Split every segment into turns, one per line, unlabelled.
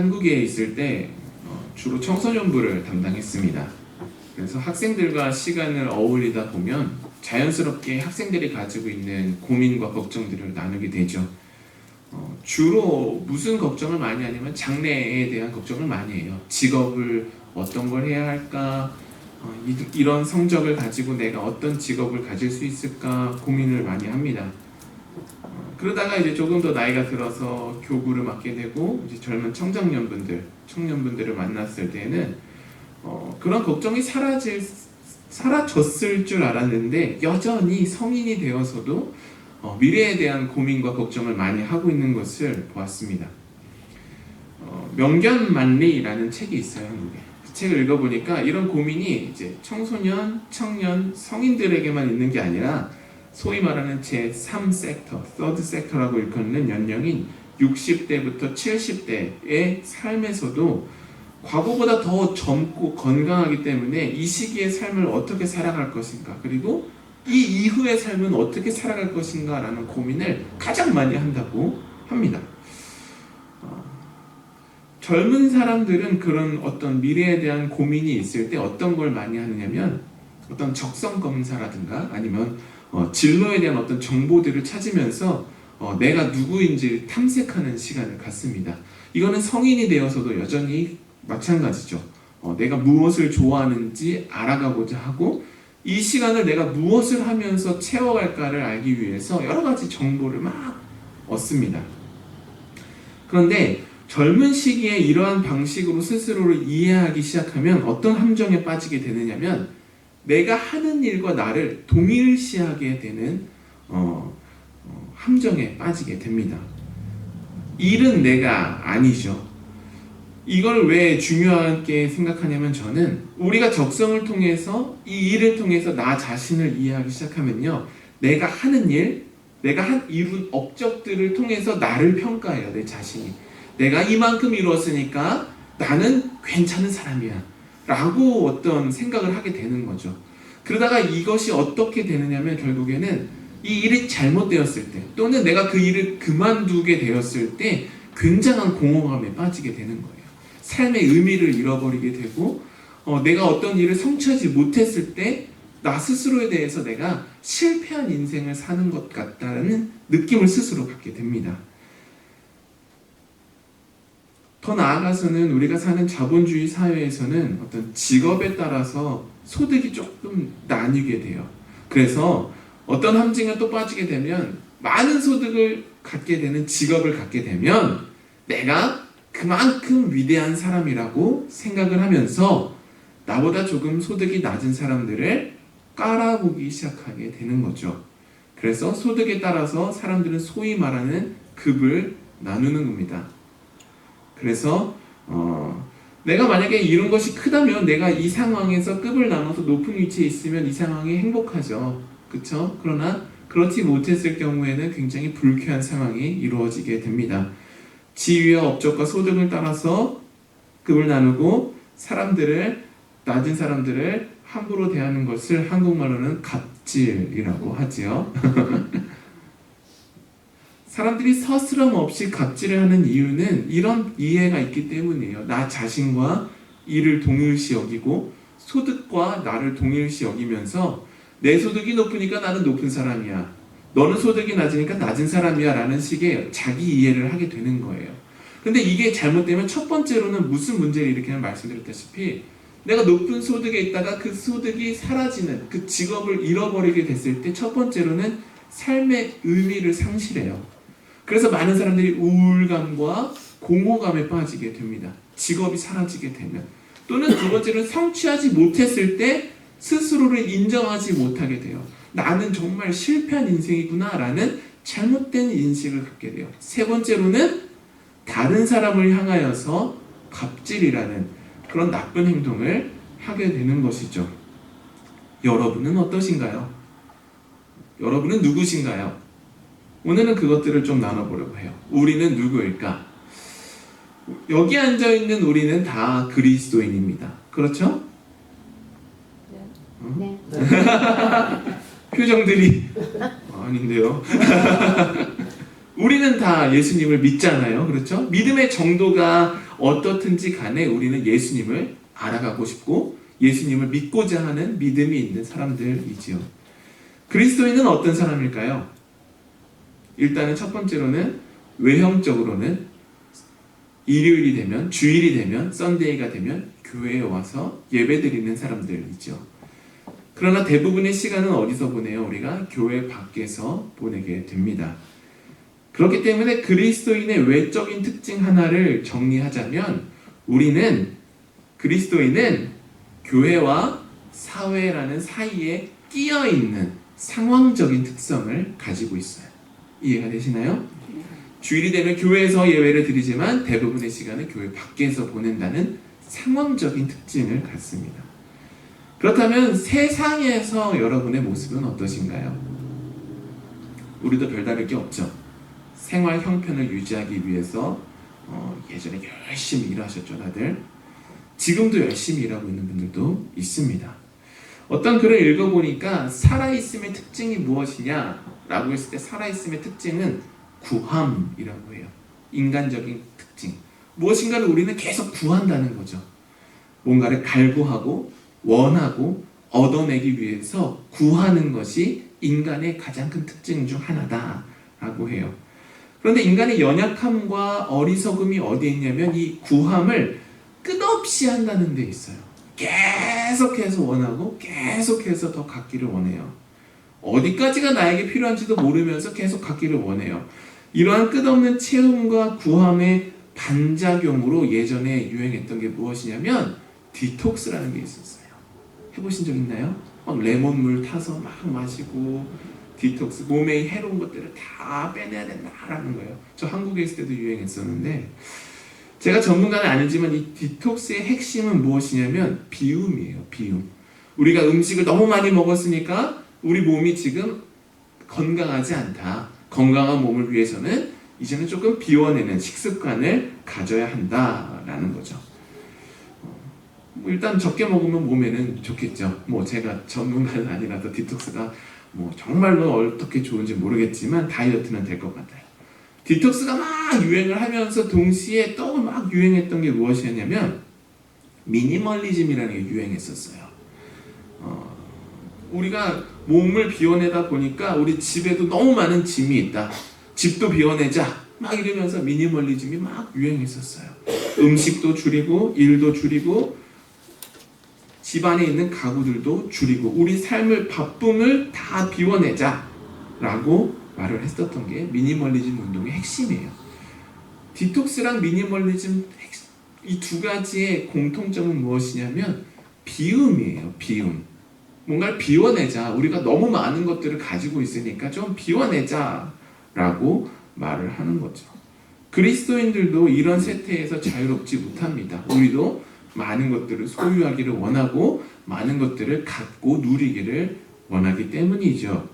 한국에 있을 때 주로 청소년부를 담당했습니다. 그래서 학생들과 시간을 어울리다 보면 자연스럽게 학생들이 가지고 있는 고민과 걱정들을 나누게 되죠. 주로 무슨 걱정을 많이 하냐면 장래에 대한 걱정을 많이 해요. 직업을 어떤 걸 해야 할까? 이런 성적을 가지고 내가 어떤 직업을 가질 수 있을까 고민을 많이 합니다. 그러다가 이제 조금 더 나이가 들어서 교구를 맡게 되고 이제 젊은 청년분들을 만났을 때는 그런 걱정이 사라졌을 줄 알았는데 여전히 성인이 되어서도 미래에 대한 고민과 걱정을 많이 하고 있는 것을 보았습니다. 명견만리라는 책이 있어요. 그 책을 읽어보니까 이런 고민이 이제 청소년, 청년, 성인들에게만 있는 게 아니라 소위 말하는 제3섹터, 서드 섹터라고 일컫는 연령인 60대부터 70대의 삶에서도 과거보다 더 젊고 건강하기 때문에 이 시기의 삶을 어떻게 살아갈 것인가, 그리고 이 이후의 삶은 어떻게 살아갈 것인가 라는 고민을 가장 많이 한다고 합니다. 젊은 사람들은 그런 어떤 미래에 대한 고민이 있을 때 어떤 걸 많이 하느냐면 어떤 적성 검사라든가 아니면 진로에 대한 어떤 정보들을 찾으면서 내가 누구인지 탐색하는 시간을 갖습니다. 이거는 성인이 되어서도 여전히 마찬가지죠. 내가 무엇을 좋아하는지 알아가고자 하고 이 시간을 내가 무엇을 하면서 채워갈까를 알기 위해서 여러 가지 정보를 막 얻습니다. 그런데 젊은 시기에 이러한 방식으로 스스로를 이해하기 시작하면 어떤 함정에 빠지게 되느냐면 내가 하는 일과 나를 동일시하게 되는 함정에 빠지게 됩니다. 일은 내가 아니죠. 이걸 왜 중요하게 생각하냐면 저는 우리가 적성을 통해서 이 일을 통해서 나 자신을 이해하기 시작하면요, 내가 하는 일, 내가 이룬 업적들을 통해서 나를 평가해요. 내 자신이 내가 이만큼 이루었으니까 나는 괜찮은 사람이야 라고 어떤 생각을 하게 되는 거죠. 그러다가 이것이 어떻게 되느냐면 결국에는 이 일이 잘못되었을 때 또는 내가 그 일을 그만두게 되었을 때 굉장한 공허감에 빠지게 되는 거예요. 삶의 의미를 잃어버리게 되고 내가 어떤 일을 성취하지 못했을 때 나 스스로에 대해서 내가 실패한 인생을 사는 것 같다는 느낌을 스스로 갖게 됩니다. 더 나아가서는 우리가 사는 자본주의 사회에서는 어떤 직업에 따라서 소득이 조금 나뉘게 돼요. 그래서 어떤 함정에 또 빠지게 되면 많은 소득을 갖게 되는 직업을 갖게 되면 내가 그만큼 위대한 사람이라고 생각을 하면서 나보다 조금 소득이 낮은 사람들을 깔아보기 시작하게 되는 거죠. 그래서 소득에 따라서 사람들은 소위 말하는 급을 나누는 겁니다. 그래서 내가 만약에 이룬 것이 크다면 내가 이 상황에서 급을 나눠서 높은 위치에 있으면 이 상황이 행복하죠. 그렇죠? 그러나 그렇지 못했을 경우에는 굉장히 불쾌한 상황이 이루어지게 됩니다. 지위와 업적과 소득을 따라서 급을 나누고 낮은 사람들을 함부로 대하는 것을 한국말로는 갑질이라고 하지요. 사람들이 서스럼 없이 갑질을 하는 이유는 이런 이해가 있기 때문이에요. 나 자신과 이를 동일시 여기고 소득과 나를 동일시 여기면서 내 소득이 높으니까 나는 높은 사람이야, 너는 소득이 낮으니까 낮은 사람이야 라는 식의 자기 이해를 하게 되는 거예요. 근데 이게 잘못되면 첫 번째로는 무슨 문제를 일으키냐면 말씀드렸다시피 내가 높은 소득에 있다가 그 소득이 사라지는 그 직업을 잃어버리게 됐을 때 첫 번째로는 삶의 의미를 상실해요. 그래서 많은 사람들이 우울감과 공허감에 빠지게 됩니다. 직업이 사라지게 되면. 또는 두 번째로는 성취하지 못했을 때 스스로를 인정하지 못하게 돼요. 나는 정말 실패한 인생이구나 라는 잘못된 인식을 갖게 돼요. 세 번째로는 다른 사람을 향하여서 갑질이라는 그런 나쁜 행동을 하게 되는 것이죠. 여러분은 어떠신가요? 여러분은 누구신가요? 오늘은 그것들을 좀 나눠보려고 해요. 우리는 누구일까? 여기 앉아있는 우리는 다 그리스도인입니다. 그렇죠?
네.
표정들이 아닌데요. 우리는 다 예수님을 믿잖아요. 그렇죠? 믿음의 정도가 어떻든지 간에 우리는 예수님을 알아가고 싶고 예수님을 믿고자 하는 믿음이 있는 사람들이지요. 그리스도인은 어떤 사람일까요? 일단은 첫 번째로는 외형적으로는 일요일이 되면, 주일이 되면, 썬데이가 되면 교회에 와서 예배드리는 사람들이죠. 그러나 대부분의 시간은 어디서 보내요? 우리가 교회 밖에서 보내게 됩니다. 그렇기 때문에 그리스도인의 외적인 특징 하나를 정리하자면 그리스도인은 교회와 사회라는 사이에 끼어있는 상황적인 특성을 가지고 있어요. 이해가 되시나요? 주일이 되면 교회에서 예배를 드리지만 대부분의 시간은 교회 밖에서 보낸다는 상황적인 특징을 갖습니다. 그렇다면 세상에서 여러분의 모습은 어떠신가요? 우리도 별다를 게 없죠. 생활 형편을 유지하기 위해서 예전에 열심히 일하셨죠, 다들. 지금도 열심히 일하고 있는 분들도 있습니다. 어떤 글을 읽어보니까 살아있음의 특징이 무엇이냐라고 했을 때 살아있음의 특징은 구함이라고 해요. 인간적인 특징. 무엇인가를 우리는 계속 구한다는 거죠. 뭔가를 갈구하고 원하고 얻어내기 위해서 구하는 것이 인간의 가장 큰 특징 중 하나다라고 해요. 그런데 인간의 연약함과 어리석음이 어디에 있냐면 이 구함을 끝없이 한다는 데 있어요. 계속해서 원하고 계속해서 더 갖기를 원해요. 어디까지가 나에게 필요한지도 모르면서 계속 갖기를 원해요. 이러한 끝없는 채움과 구함의 반작용으로 예전에 유행했던 게 무엇이냐면 디톡스라는 게 있었어요. 해보신 적 있나요? 레몬물 타서 막 마시고 디톡스, 몸에 해로운 것들을 다 빼내야 된다라는 거예요. 저 한국에 있을 때도 유행했었는데 제가 전문가는 아니지만 이 디톡스의 핵심은 무엇이냐면 비움이에요. 비움. 우리가 음식을 너무 많이 먹었으니까 우리 몸이 지금 건강하지 않다. 건강한 몸을 위해서는 이제는 조금 비워내는 식습관을 가져야 한다라는 거죠. 일단 적게 먹으면 몸에는 좋겠죠. 제가 전문가는 아니라서 디톡스가 정말로 어떻게 좋은지 모르겠지만 다이어트는 될 것 같아요. 디톡스가 막 유행을 하면서 동시에 또 막 유행했던 게 무엇이었냐면 미니멀리즘이라는 게 유행했었어요. 우리가 몸을 비워내다 보니까 우리 집에도 너무 많은 짐이 있다. 집도 비워내자. 막 이러면서 미니멀리즘이 막 유행했었어요. 음식도 줄이고 일도 줄이고 집안에 있는 가구들도 줄이고 우리 삶을 바쁨을 다 비워내자 라고 말을 했었던 게 미니멀리즘 운동의 핵심이에요. 디톡스랑 미니멀리즘 이 두 가지의 공통점은 무엇이냐면 비움이에요. 비움. 뭔가를 비워내자. 우리가 너무 많은 것들을 가지고 있으니까 좀 비워내자 라고 말을 하는 거죠. 그리스도인들도 이런 세태에서 자유롭지 못합니다. 우리도 많은 것들을 소유하기를 원하고 많은 것들을 갖고 누리기를 원하기 때문이죠.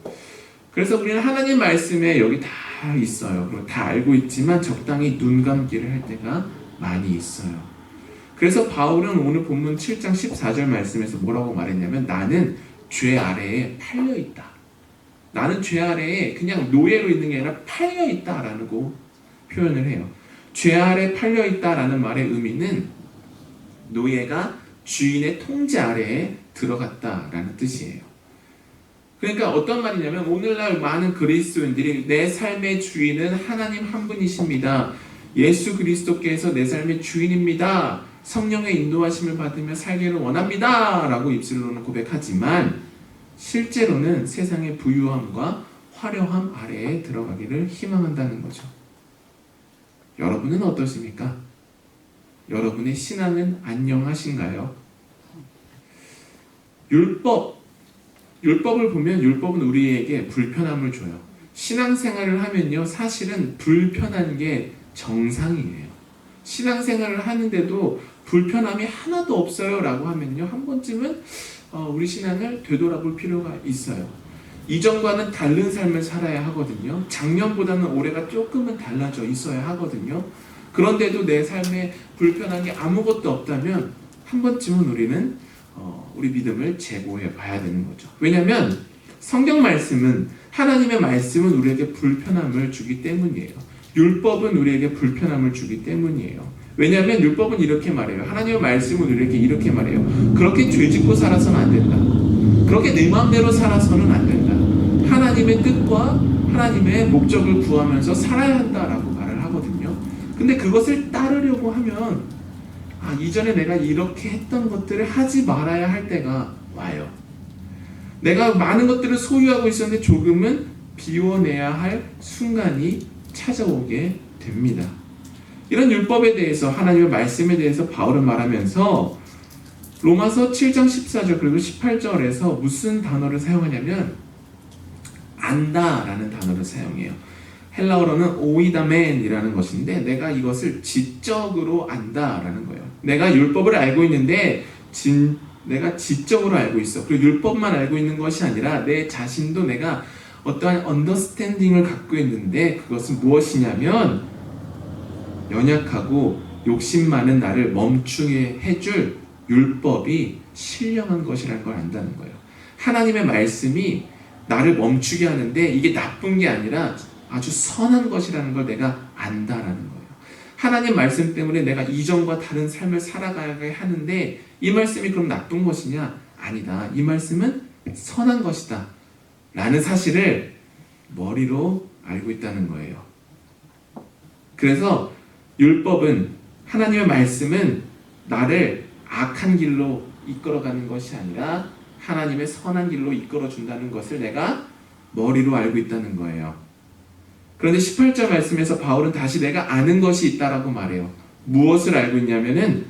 그래서 우리는 하나님 말씀에 여기 다 있어요. 그리고 다 알고 있지만 적당히 눈 감기를 할 때가 많이 있어요. 그래서 바울은 오늘 본문 7장 14절 말씀에서 뭐라고 말했냐면 나는 죄 아래에 팔려 있다. 나는 죄 아래에 그냥 노예로 있는 게 아니라 팔려 있다라고 표현을 해요. 죄 아래 팔려 있다라는 말의 의미는 노예가 주인의 통제 아래에 들어갔다라는 뜻이에요. 그러니까 어떤 말이냐면 오늘날 많은 그리스도인들이 내 삶의 주인은 하나님 한 분이십니다. 예수 그리스도께서 내 삶의 주인입니다. 성령의 인도하심을 받으며 살기를 원합니다. 라고 입술로는 고백하지만 실제로는 세상의 부유함과 화려함 아래에 들어가기를 희망한다는 거죠. 여러분은 어떠십니까? 여러분의 신앙은 안녕하신가요? 율법을 보면 율법은 우리에게 불편함을 줘요. 신앙생활을 하면요, 사실은 불편한 게 정상이에요. 신앙생활을 하는데도 불편함이 하나도 없어요 라고 하면요, 한 번쯤은 우리 신앙을 되돌아볼 필요가 있어요. 이전과는 다른 삶을 살아야 하거든요. 작년보다는 올해가 조금은 달라져 있어야 하거든요. 그런데도 내 삶에 불편한 게 아무것도 없다면 한 번쯤은 우리는 우리 믿음을 재고해 봐야 되는 거죠. 왜냐하면 성경 말씀은 하나님의 말씀은 우리에게 불편함을 주기 때문이에요. 율법은 우리에게 불편함을 주기 때문이에요. 왜냐하면 율법은 이렇게 말해요. 하나님의 말씀은 우리에게 이렇게 말해요. 그렇게 죄짓고 살아서는 안 된다. 그렇게 내 마음대로 살아서는 안 된다. 하나님의 뜻과 하나님의 목적을 구하면서 살아야 한다라고 말을 하거든요. 근데 그것을 따르려고 하면 이전에 내가 이렇게 했던 것들을 하지 말아야 할 때가 와요. 내가 많은 것들을 소유하고 있었는데 조금은 비워내야 할 순간이 찾아오게 됩니다. 이런 율법에 대해서, 하나님의 말씀에 대해서 바울은 말하면서 로마서 7장 14절 그리고 18절에서 무슨 단어를 사용하냐면 안다라는 단어를 사용해요. 헬라어로는 오이다멘이라는 것인데, 내가 이것을 지적으로 안다라는 거예요. 내가 율법을 알고 있는데 내가 지적으로 알고 있어. 그리고 율법만 알고 있는 것이 아니라 내 자신도 내가 어떠한 언더스탠딩을 갖고 있는데, 그것은 무엇이냐면 연약하고 욕심 많은 나를 멈추게 해줄 율법이 신령한 것이라는 걸 안다는 거예요. 하나님의 말씀이 나를 멈추게 하는데 이게 나쁜 게 아니라 아주 선한 것이라는 걸 내가 안다라는 거예요. 하나님 말씀 때문에 내가 이전과 다른 삶을 살아가게 하는데 이 말씀이 그럼 나쁜 것이냐? 아니다. 이 말씀은 선한 것이다 라는 사실을 머리로 알고 있다는 거예요. 그래서 율법은, 하나님의 말씀은 나를 악한 길로 이끌어가는 것이 아니라 하나님의 선한 길로 이끌어준다는 것을 내가 머리로 알고 있다는 거예요. 그런데 18절 말씀에서 바울은 다시 내가 아는 것이 있다라고 말해요. 무엇을 알고 있냐면은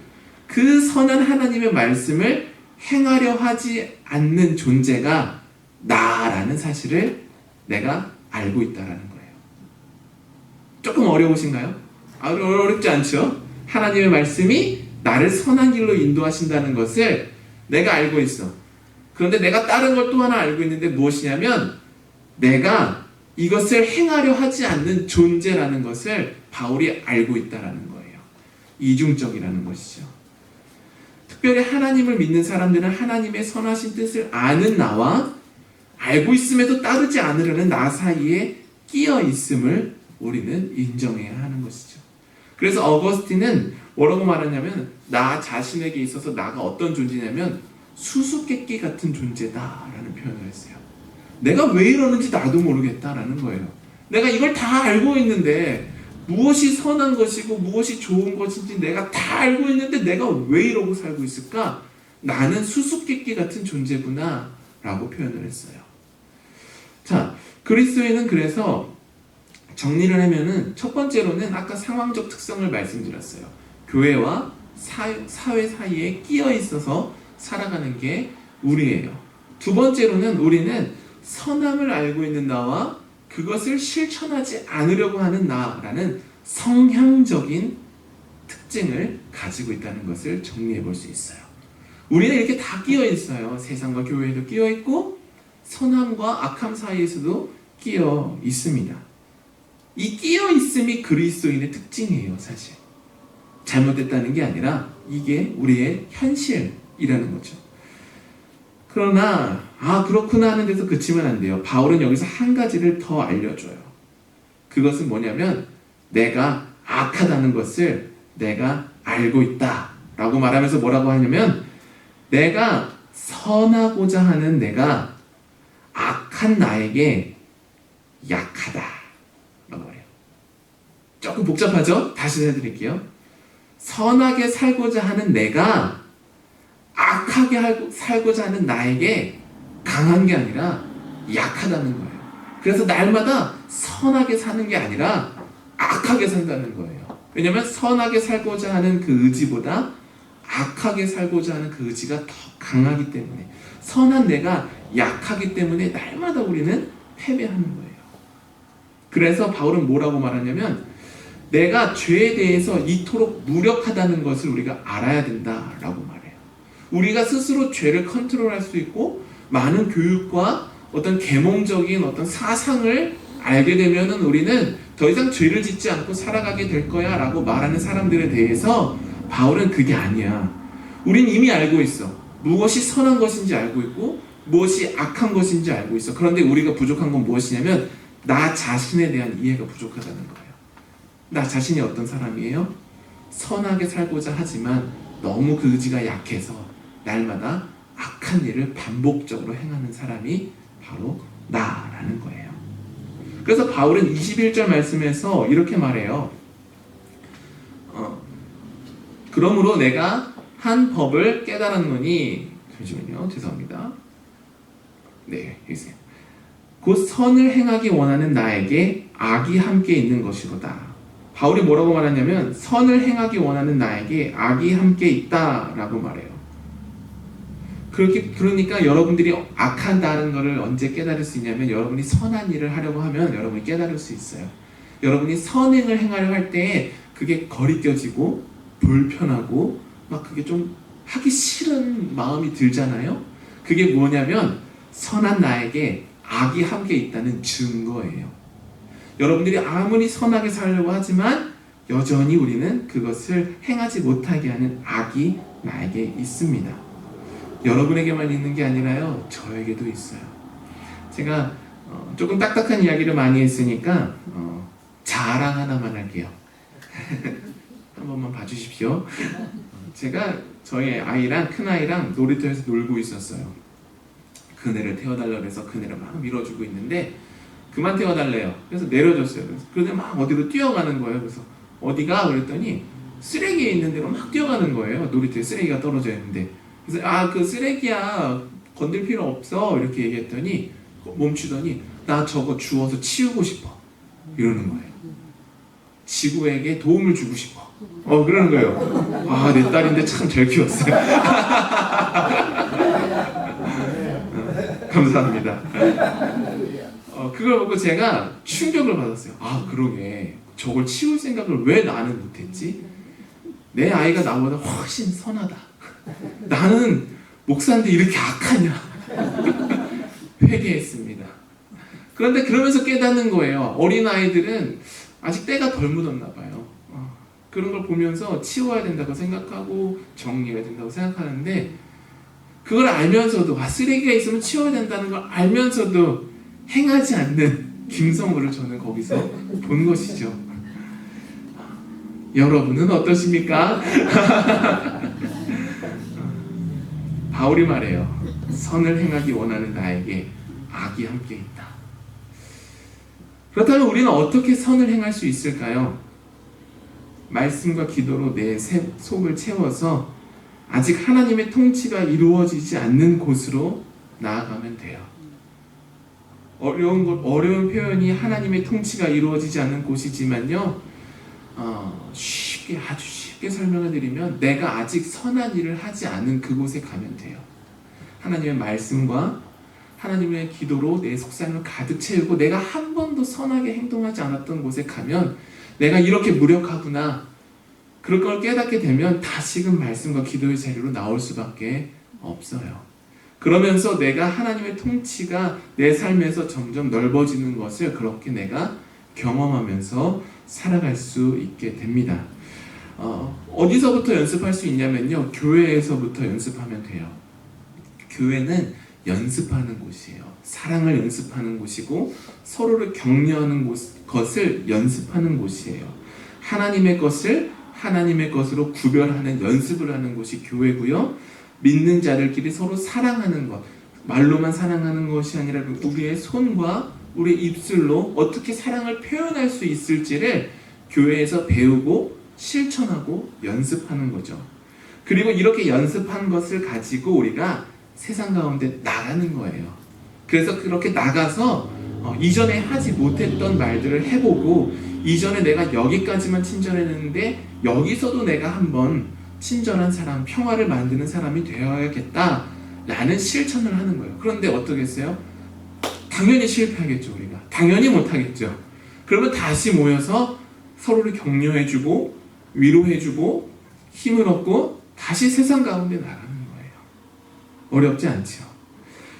그 선한 하나님의 말씀을 행하려 하지 않는 존재가 나라는 사실을 내가 알고 있다라는 거예요. 조금 어려우신가요? 어렵지 않죠? 하나님의 말씀이 나를 선한 길로 인도하신다는 것을 내가 알고 있어. 그런데 내가 다른 걸 또 하나 알고 있는데 무엇이냐면 내가 이것을 행하려 하지 않는 존재라는 것을 바울이 알고 있다는 거예요. 이중적이라는 것이죠. 특별히 하나님을 믿는 사람들은 하나님의 선하신 뜻을 아는 나와 알고 있음에도 따르지 않으려는 나 사이에 끼어 있음을 우리는 인정해야 하는 것이죠. 그래서 어거스틴은 뭐라고 말하냐면 나 자신에게 있어서 나가 어떤 존재냐면 수수께끼 같은 존재다라는 표현을 했어요. 내가 왜 이러는지 나도 모르겠다라는 거예요. 내가 이걸 다 알고 있는데 무엇이 선한 것이고 무엇이 좋은 것인지 내가 다 알고 있는데 내가 왜 이러고 살고 있을까? 나는 수수께끼 같은 존재구나 라고 표현을 했어요. 자, 그리스도인은 그래서 정리를 하면은 첫 번째로는 아까 상황적 특성을 말씀드렸어요. 교회와 사회 사이에 끼어 있어서 살아가는 게 우리예요. 두 번째로는 우리는 선함을 알고 있는 나와 그것을 실천하지 않으려고 하는 나라는 성향적인 특징을 가지고 있다는 것을 정리해 볼 수 있어요. 우리는 이렇게 다 끼어 있어요. 세상과 교회에도 끼어 있고 선함과 악함 사이에서도 끼어 있습니다. 이 끼어 있음이 그리스도인의 특징이에요. 사실 잘못됐다는 게 아니라 이게 우리의 현실이라는 거죠. 그러나 그렇구나 하는 데서 그치면 안 돼요. 바울은 여기서 한 가지를 더 알려줘요. 그것은 뭐냐면 내가 악하다는 것을 내가 알고 있다 라고 말하면서 뭐라고 하냐면 내가 선하고자 하는 내가 악한 나에게 약하다 라고 해요. 조금 복잡하죠? 다시 해드릴게요. 선하게 살고자 하는 내가 악하게 살고자 하는 나에게 강한 게 아니라 약하다는 거예요. 그래서 날마다 선하게 사는 게 아니라 악하게 산다는 거예요. 왜냐하면 선하게 살고자 하는 그 의지보다 악하게 살고자 하는 그 의지가 더 강하기 때문에, 선한 내가 약하기 때문에 날마다 우리는 패배하는 거예요. 그래서 바울은 뭐라고 말하냐면 내가 죄에 대해서 이토록 무력하다는 것을 우리가 알아야 된다라고 말해요. 우리가 스스로 죄를 컨트롤할 수 있고 많은 교육과 어떤 계몽적인 어떤 사상을 알게 되면은 우리는 더 이상 죄를 짓지 않고 살아가게 될 거야 라고 말하는 사람들에 대해서 바울은 그게 아니야. 우린 이미 알고 있어. 무엇이 선한 것인지 알고 있고 무엇이 악한 것인지 알고 있어. 그런데 우리가 부족한 건 무엇이냐면 나 자신에 대한 이해가 부족하다는 거예요. 나 자신이 어떤 사람이에요? 선하게 살고자 하지만 너무 그 의지가 약해서 날마다 악한 일을 반복적으로 행하는 사람이 바로 나라는 거예요. 그래서 바울은 21절 말씀에서 이렇게 말해요. 그러므로 내가 한 법을 깨달았노니, 잠시만요, 죄송합니다. 네, 여기 있어요. 곧 선을 행하기 원하는 나에게 악이 함께 있는 것이로다. 바울이 뭐라고 말하냐면 선을 행하기 원하는 나에게 악이 함께 있다라고 말해요. 그러니까 여러분들이 악한다는 것을 언제 깨달을 수 있냐면 여러분이 선한 일을 하려고 하면 여러분이 깨달을 수 있어요. 여러분이 선행을 행하려 할 때 그게 거리껴지고 불편하고 막 그게 좀 하기 싫은 마음이 들잖아요. 그게 뭐냐면 선한 나에게 악이 함께 있다는 증거예요. 여러분들이 아무리 선하게 살려고 하지만 여전히 우리는 그것을 행하지 못하게 하는 악이 나에게 있습니다. 여러분에게만 있는 게 아니라요, 저에게도 있어요. 제가 조금 딱딱한 이야기를 많이 했으니까 자랑 하나만 할게요. 한 번만 봐주십시오. 제가 저희 아이랑 큰아이랑 놀이터에서 놀고 있었어요. 그네를 태워달라고 해서 그네를 막 밀어주고 있는데 그만 태워달래요. 그래서 내려줬어요. 그런데 막 어디로 뛰어가는 거예요. 그래서 어디가? 그랬더니 쓰레기에 있는 데로 막 뛰어가는 거예요. 놀이터에 쓰레기가 떨어져 있는데. 그래서 그 쓰레기야, 건들 필요 없어, 이렇게 얘기했더니 멈추더니 나 저거 주워서 치우고 싶어, 이러는 거예요. 지구에게 도움을 주고 싶어, 그러는 거예요. 내 딸인데 참 잘 키웠어요. 감사합니다. 그걸 보고 제가 충격을 받았어요. 그러게, 저걸 치울 생각을 왜 나는 못했지? 내 아이가 나보다 훨씬 선하다. 나는 목사인데 이렇게 악하냐? 회개했습니다. 그런데 그러면서 깨닫는 거예요. 어린아이들은 아직 때가 덜 묻었나 봐요. 그런 걸 보면서 치워야 된다고 생각하고 정리해야 된다고 생각하는데 그걸 알면서도 쓰레기가 있으면 치워야 된다는 걸 알면서도 행하지 않는 김성우를 저는 거기서 본 것이죠. 여러분은 어떠십니까? 바울이 말해요. 선을 행하기 원하는 나에게 악이 함께 있다. 그렇다면 우리는 어떻게 선을 행할 수 있을까요? 말씀과 기도로 내 속을 채워서 아직 하나님의 통치가 이루어지지 않는 곳으로 나아가면 돼요. 어려운 표현이 하나님의 통치가 이루어지지 않는 곳이지만요, 아주 쉽게 설명을 드리면 내가 아직 선한 일을 하지 않은 그곳에 가면 돼요. 하나님의 말씀과 하나님의 기도로 내 속상을 가득 채우고 내가 한 번도 선하게 행동하지 않았던 곳에 가면 내가 이렇게 무력하구나, 그럴 걸 깨닫게 되면 다시금 말씀과 기도의 자리로 나올 수밖에 없어요. 그러면서 내가 하나님의 통치가 내 삶에서 점점 넓어지는 것을 그렇게 내가 경험하면서 살아갈 수 있게 됩니다. 어디서부터 연습할 수 있냐면요, 교회에서부터 연습하면 돼요. 교회는 연습하는 곳이에요. 사랑을 연습하는 곳이고 서로를 격려하는 것을 연습하는 곳이에요. 하나님의 것을 하나님의 것으로 구별하는 연습을 하는 곳이 교회고요. 믿는 자들끼리 서로 사랑하는 것, 말로만 사랑하는 것이 아니라 우리의 손과 우리 입술로 어떻게 사랑을 표현할 수 있을지를 교회에서 배우고 실천하고 연습하는 거죠. 그리고 이렇게 연습한 것을 가지고 우리가 세상 가운데 나가는 거예요. 그래서 그렇게 나가서 이전에 하지 못했던 말들을 해보고, 이전에 내가 여기까지만 친절했는데 여기서도 내가 한번 친절한 사람, 평화를 만드는 사람이 되어야겠다라는 실천을 하는 거예요. 그런데 어떻겠어요? 당연히 실패하겠죠. 우리가 당연히 못하겠죠. 그러면 다시 모여서 서로를 격려해주고 위로해주고 힘을 얻고 다시 세상 가운데 나가는 거예요. 어렵지 않죠.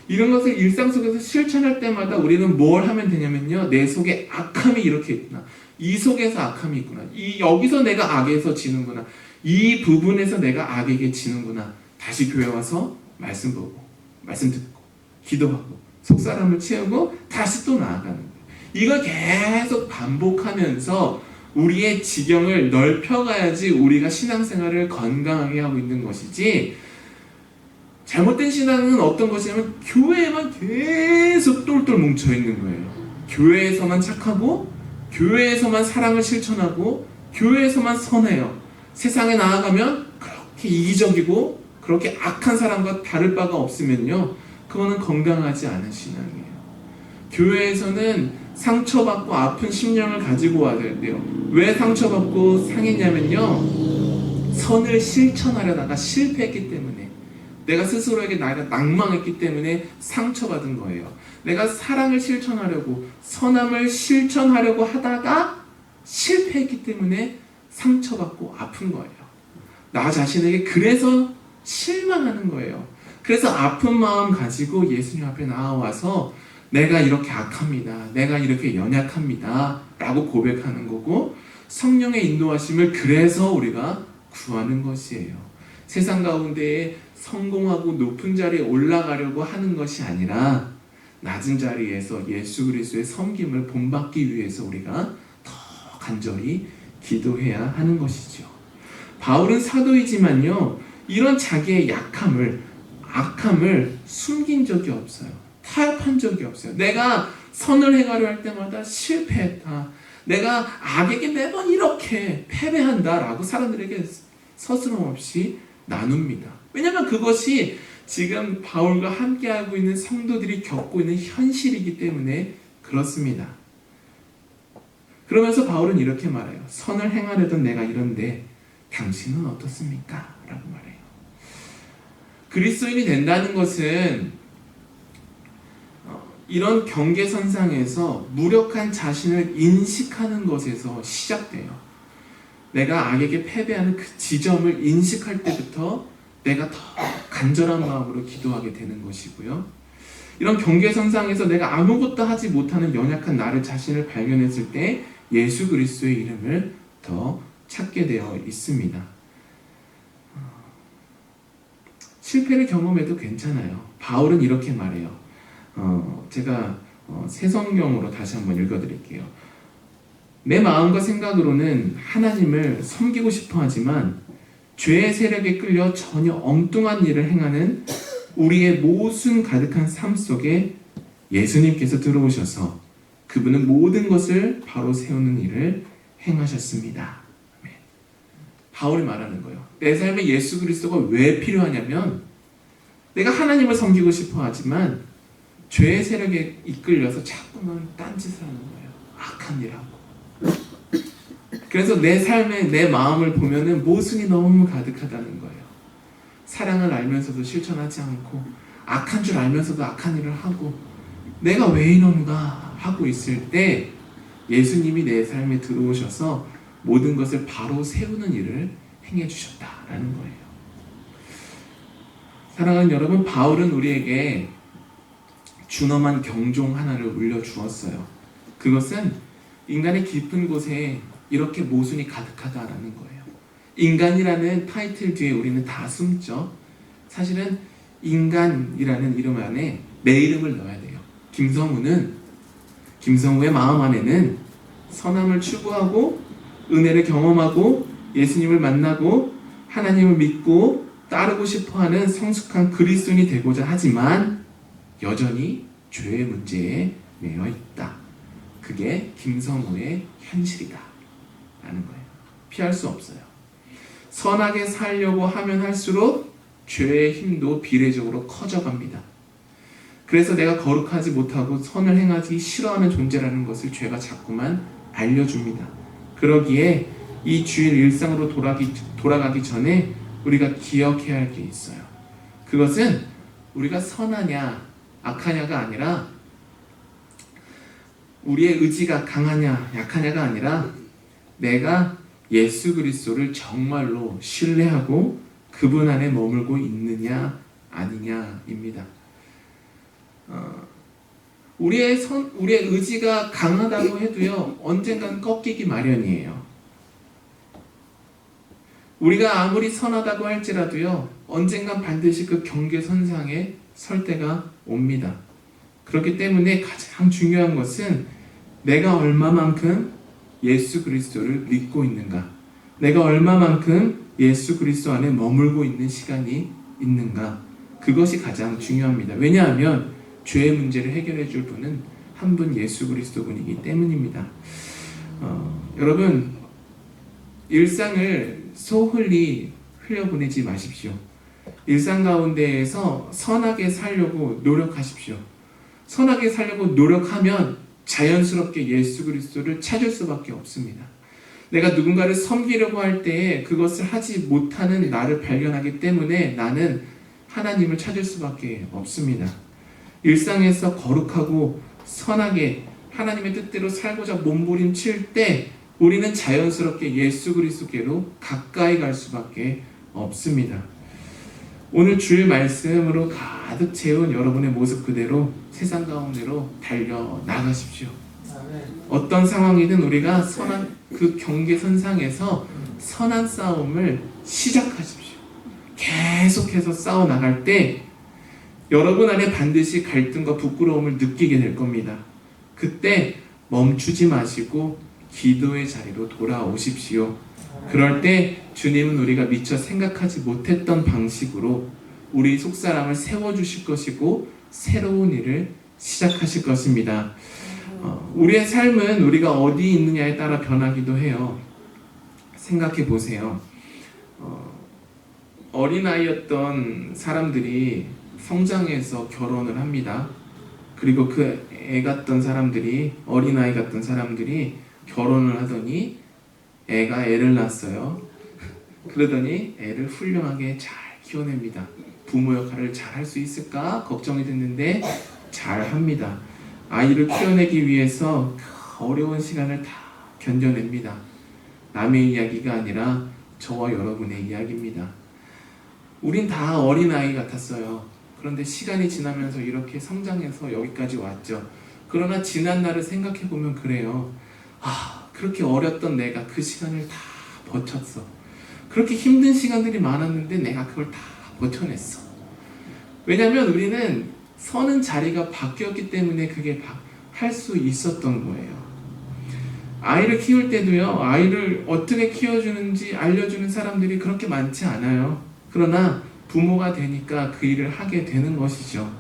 이런 것을 일상 속에서 실천할 때마다 우리는 뭘 하면 되냐면요, 내 속에 악함이 이렇게 있구나, 이 속에서 악함이 있구나, 여기서 내가 악에서 지는구나, 이 부분에서 내가 악에게 지는구나, 다시 교회 와서 말씀 보고 말씀 듣고 기도하고 속사람을 채우고 다시 또 나아가는 거예요. 이걸 계속 반복하면서 우리의 지경을 넓혀가야지 우리가 신앙생활을 건강하게 하고 있는 것이지, 잘못된 신앙은 어떤 것이냐면 교회에만 계속 똘똘 뭉쳐있는 거예요. 교회에서만 착하고 교회에서만 사랑을 실천하고 교회에서만 선해요. 세상에 나아가면 그렇게 이기적이고 그렇게 악한 사람과 다를 바가 없으면요, 그거는 건강하지 않은 신앙이에요. 교회에서는 상처받고 아픈 심령을 가지고 와야 돼요. 왜 상처받고 상했냐면요, 선을 실천하려다가 실패했기 때문에, 내가 스스로에게 내가 낭망했기 때문에 상처받은 거예요. 내가 사랑을 실천하려고 선함을 실천하려고 하다가 실패했기 때문에 상처받고 아픈 거예요. 나 자신에게 그래서 실망하는 거예요. 그래서 아픈 마음 가지고 예수님 앞에 나와서 내가 이렇게 악합니다, 내가 이렇게 연약합니다 라고 고백하는 거고, 성령의 인도하심을 그래서 우리가 구하는 것이에요. 세상 가운데에 성공하고 높은 자리에 올라가려고 하는 것이 아니라 낮은 자리에서 예수 그리스도의 섬김을 본받기 위해서 우리가 더 간절히 기도해야 하는 것이죠. 바울은 사도이지만요, 이런 자기의 약함을, 악함을 숨긴 적이 없어요. 타협한 적이 없어요. 내가 선을 행하려 할 때마다 실패했다, 내가 악에게 매번 이렇게 패배한다 라고 사람들에게 서스럼없이 나눕니다. 왜냐하면 그것이 지금 바울과 함께하고 있는 성도들이 겪고 있는 현실이기 때문에 그렇습니다. 그러면서 바울은 이렇게 말해요. 선을 행하려던 내가 이런데 당신은 어떻습니까? 라고 말해요. 그리스도인이 된다는 것은 이런 경계선상에서 무력한 자신을 인식하는 것에서 시작돼요. 내가 악에게 패배하는 그 지점을 인식할 때부터 내가 더 간절한 마음으로 기도하게 되는 것이고요. 이런 경계선상에서 내가 아무것도 하지 못하는 연약한 나를 자신을 발견했을 때 예수 그리스도의 이름을 더 찾게 되어 있습니다. 실패를 경험해도 괜찮아요. 바울은 이렇게 말해요. 제가 새 성경으로 다시 한번 읽어드릴게요. 내 마음과 생각으로는 하나님을 섬기고 싶어 하지만 죄의 세력에 끌려 전혀 엉뚱한 일을 행하는 우리의 모순 가득한 삶 속에 예수님께서 들어오셔서 그분은 모든 것을 바로 세우는 일을 행하셨습니다. 바울이 말하는 거예요. 내 삶에 예수 그리스도가 왜 필요하냐면, 내가 하나님을 섬기고 싶어 하지만 죄의 세력에 이끌려서 자꾸만 딴짓을 하는 거예요. 악한 일하고. 그래서 내 삶에 내 마음을 보면은 모순이 너무 가득하다는 거예요. 사랑을 알면서도 실천하지 않고, 악한 줄 알면서도 악한 일을 하고, 내가 왜 이런가 하고 있을 때 예수님이 내 삶에 들어오셔서 모든 것을 바로 세우는 일을 행해 주셨다라는 거예요. 사랑하는 여러분, 바울은 우리에게 준엄한 경종 하나를 울려주었어요. 그것은 인간의 깊은 곳에 이렇게 모순이 가득하다라는 거예요. 인간이라는 타이틀 뒤에 우리는 다 숨죠. 사실은 인간이라는 이름 안에 내 이름을 넣어야 돼요. 김성우의 마음 안에는 선함을 추구하고 은혜를 경험하고 예수님을 만나고 하나님을 믿고 따르고 싶어하는 성숙한 그리스도인이 되고자 하지만 여전히 죄의 문제에 매여 있다. 그게 김성우의 현실이다 라는 거예요. 피할 수 없어요. 선하게 살려고 하면 할수록 죄의 힘도 비례적으로 커져갑니다. 그래서 내가 거룩하지 못하고 선을 행하기 싫어하는 존재라는 것을 죄가 자꾸만 알려줍니다. 그러기에 이 주일 일상으로 돌아가기 전에 우리가 기억해야 할 게 있어요. 그것은 우리가 선하냐 악하냐가 아니라, 우리의 의지가 강하냐 약하냐가 아니라, 내가 예수 그리스도를 정말로 신뢰하고 그분 안에 머물고 있느냐 아니냐입니다. 우리의 의지가 강하다고 해도요, 언젠간 꺾이기 마련이에요. 우리가 아무리 선하다고 할지라도요, 언젠간 반드시 그 경계선상에 설 때가 옵니다. 그렇기 때문에 가장 중요한 것은 내가 얼마만큼 예수 그리스도를 믿고 있는가, 내가 얼마만큼 예수 그리스도 안에 머물고 있는 시간이 있는가, 그것이 가장 중요합니다. 왜냐하면 죄의 문제를 해결해 줄 분은 한 분 예수 그리스도 분이기 때문입니다. 여러분, 일상을 소홀히 흘려보내지 마십시오. 일상 가운데에서 선하게 살려고 노력하십시오. 선하게 살려고 노력하면 자연스럽게 예수 그리스도를 찾을 수밖에 없습니다. 내가 누군가를 섬기려고 할 때에 그것을 하지 못하는 나를 발견하기 때문에 나는 하나님을 찾을 수밖에 없습니다. 일상에서 거룩하고 선하게 하나님의 뜻대로 살고자 몸부림칠 때 우리는 자연스럽게 예수 그리스도께로 가까이 갈 수밖에 없습니다. 오늘 주의 말씀으로 가득 채운 여러분의 모습 그대로 세상 가운데로 달려 나가십시오. 어떤 상황이든 우리가 선한 그 경계선상에서 선한 싸움을 시작하십시오. 계속해서 싸워 나갈 때 여러분 안에 반드시 갈등과 부끄러움을 느끼게 될 겁니다. 그때 멈추지 마시고 기도의 자리로 돌아오십시오. 그럴 때 주님은 우리가 미처 생각하지 못했던 방식으로 우리 속사람을 세워주실 것이고 새로운 일을 시작하실 것입니다. 우리의 삶은 우리가 어디 있느냐에 따라 변하기도 해요. 생각해 보세요. 어린아이였던 사람들이 성장해서 결혼을 합니다. 그리고 그 애 같던 사람들이, 어린아이 같던 사람들이 결혼을 하더니 애가 애를 낳았어요. 그러더니 애를 훌륭하게 잘 키워냅니다. 부모 역할을 잘 할 수 있을까 걱정이 됐는데 잘 합니다. 아이를 키워내기 위해서 어려운 시간을 다 견뎌냅니다. 남의 이야기가 아니라 저와 여러분의 이야기입니다. 우린 다 어린아이 같았어요. 그런데 시간이 지나면서 이렇게 성장해서 여기까지 왔죠. 그러나 지난 날을 생각해보면 그래요. 그렇게 어렸던 내가 그 시간을 다 버텼어. 그렇게 힘든 시간들이 많았는데 내가 그걸 다 버텨냈어. 왜냐하면 우리는 서는 자리가 바뀌었기 때문에 그게 할 수 있었던 거예요. 아이를 키울 때도요, 아이를 어떻게 키워주는지 알려주는 사람들이 그렇게 많지 않아요. 그러나 부모가 되니까 그 일을 하게 되는 것이죠.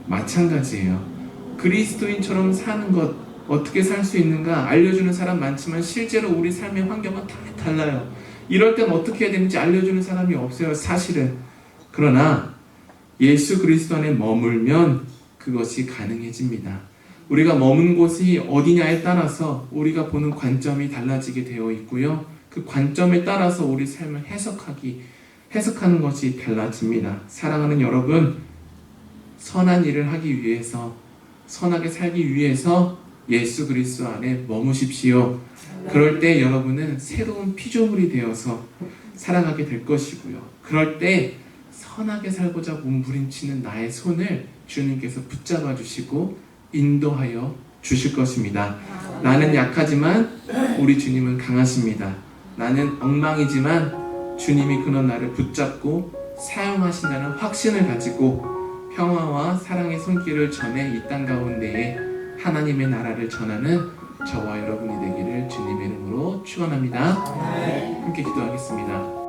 마찬가지예요. 그리스도인처럼 사는 것, 어떻게 살 수 있는가 알려주는 사람 많지만 실제로 우리 삶의 환경은 다 달라요. 이럴 땐 어떻게 해야 되는지 알려주는 사람이 없어요, 사실은. 그러나 예수 그리스도 안에 머물면 그것이 가능해집니다. 우리가 머문 곳이 어디냐에 따라서 우리가 보는 관점이 달라지게 되어 있고요. 그 관점에 따라서 우리 삶을 해석하는 것이 달라집니다. 사랑하는 여러분, 선한 일을 하기 위해서, 선하게 살기 위해서 예수 그리스도 안에 머무십시오. 그럴 때 여러분은 새로운 피조물이 되어서 살아가게 될 것이고요. 그럴 때 선하게 살고자 몸부림치는 나의 손을 주님께서 붙잡아 주시고 인도하여 주실 것입니다. 나는 약하지만 우리 주님은 강하십니다. 나는 엉망이지만 주님이 그런 나를 붙잡고 사용하신다는 확신을 가지고 평화와 사랑의 손길을 전해 이 땅 가운데에 하나님의 나라를 전하는 저와 여러분이 되기를 주님의 이름으로 축원합니다. 함께 기도하겠습니다.